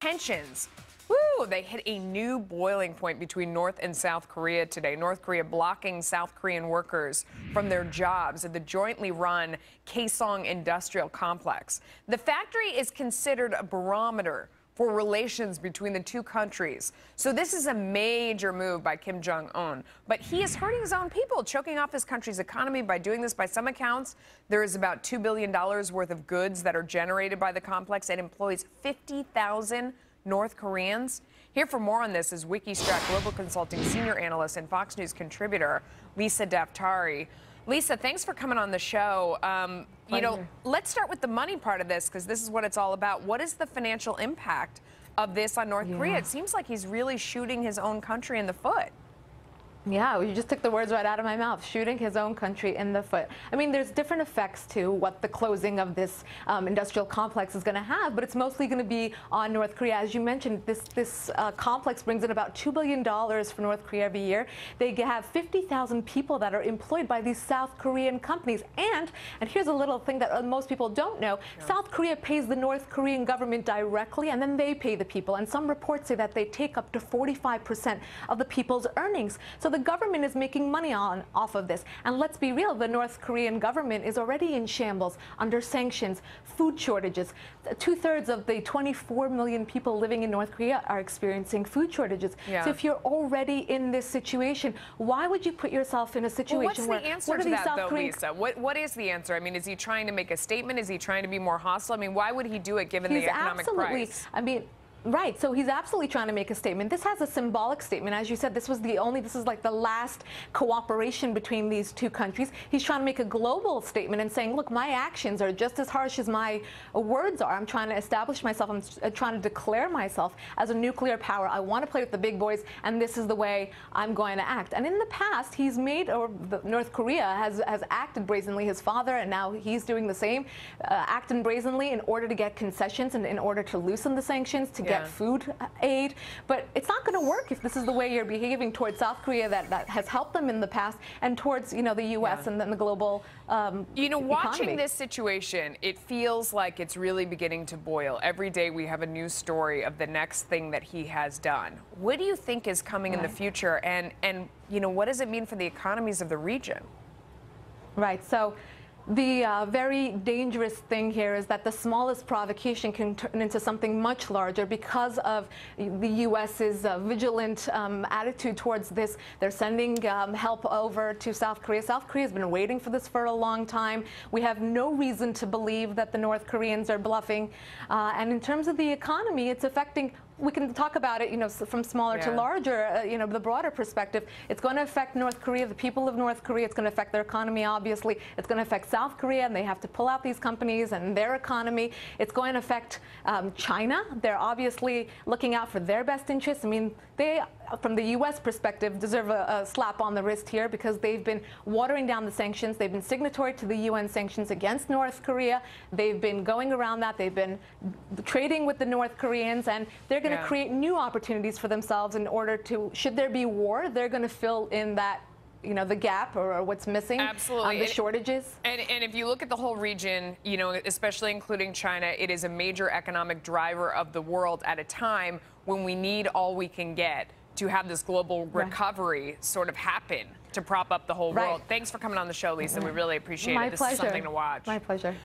Tensions, woo, they hit a new boiling point between North and South Korea today. North Korea blocking South Korean workers from their jobs at the jointly run Kaesong industrial complex. The factory is considered a barometer for relations between the two countries. So this is a major move by Kim Jong-un. But he is hurting his own people, choking off his country's economy by doing this. By some accounts, there is about $2 billion worth of goods that are generated by the complex. It employs 50,000 North Koreans. Here for more on this is WikiStrat Global Consulting Senior Analyst and Fox News contributor, Lisa Daftari. Lisa, thanks for coming on the show. Let's start with the money part of this, because this is what it's all about. What is the financial impact of this on North Korea? It seems like he's really shooting his own country in the foot. Yeah, you just took the words right out of my mouth, shooting his own country in the foot. I mean, there's different effects to what the closing of this industrial complex is going to have, but it's mostly going to be on North Korea. As you mentioned, this complex brings in about $2 billion for North Korea every year. They have 50,000 people that are employed by these South Korean companies. And here's a little thing that most people don't know. South Korea pays the North Korean government directly, and then they pay the people. And some reports say that they take up to 45% of the people's earnings. So the government is making money off of this. And let's be real, the North Korean government is already in shambles under sanctions, food shortages. 2/3 of the 24 million people living in North Korea are experiencing food shortages. So if you're already in this situation, why would you put yourself in a situation where... What's the answer to that, though, Lisa? What is the answer? I mean, is he trying to make a statement? Is he trying to be more hostile? I mean, why would he do it given the economic price? I mean, right, so he's absolutely trying to make a statement. This has a symbolic statement. As you said, this is like the last cooperation between these two countries. He's trying to make a global statement and saying, look, my actions are just as harsh as my words are. I'm trying to establish myself. I'm trying to declare myself as a nuclear power. I want to play with the big boys, and this is the way I'm going to act. And in the past, he's made, or North Korea has acted brazenly. His father, and now he's doing the same, acting brazenly in order to get concessions and in order to loosen the sanctions, to get food aid. But it's not going to work if this is the way you're behaving towards South Korea that has helped them in the past, and towards, the U.S. and then the global watching this situation, it feels like it's really beginning to boil. Every day we have a new story of the next thing that he has done. What do you think is coming in the future, and what does it mean for the economies of the region? Right. So the very dangerous thing here is that the smallest provocation can turn into something much larger because of the U.S.'s vigilant attitude towards this. They're sending help over to South Korea. South Korea has been waiting for this for a long time. We have no reason to believe that the North Koreans are bluffing. And in terms of the economy, it's affecting. We can talk about it, from smaller to larger, the broader perspective. It's going to affect North Korea, the people of North Korea. It's going to affect their economy, obviously. It's going to affect South Korea, and they have to pull out these companies and their economy. It's going to affect China. They're obviously looking out for their best interests. I mean, they, from the U.S. perspective, deserve a slap on the wrist here, because they've been watering down the sanctions. They've been signatory to the UN sanctions against North Korea. They've been going around that. They've been trading with the North Koreans, and they're going to create new opportunities for themselves in order to, should there be war, they're going to fill in that, the gap or what's missing. Absolutely. The shortages. And if you look at the whole region, especially including China, it is a major economic driver of the world at a time when we need all we can get to have this global recovery sort of happen to prop up the whole world. Thanks for coming on the show, Lisa. We really appreciate it. This is something to watch. My pleasure.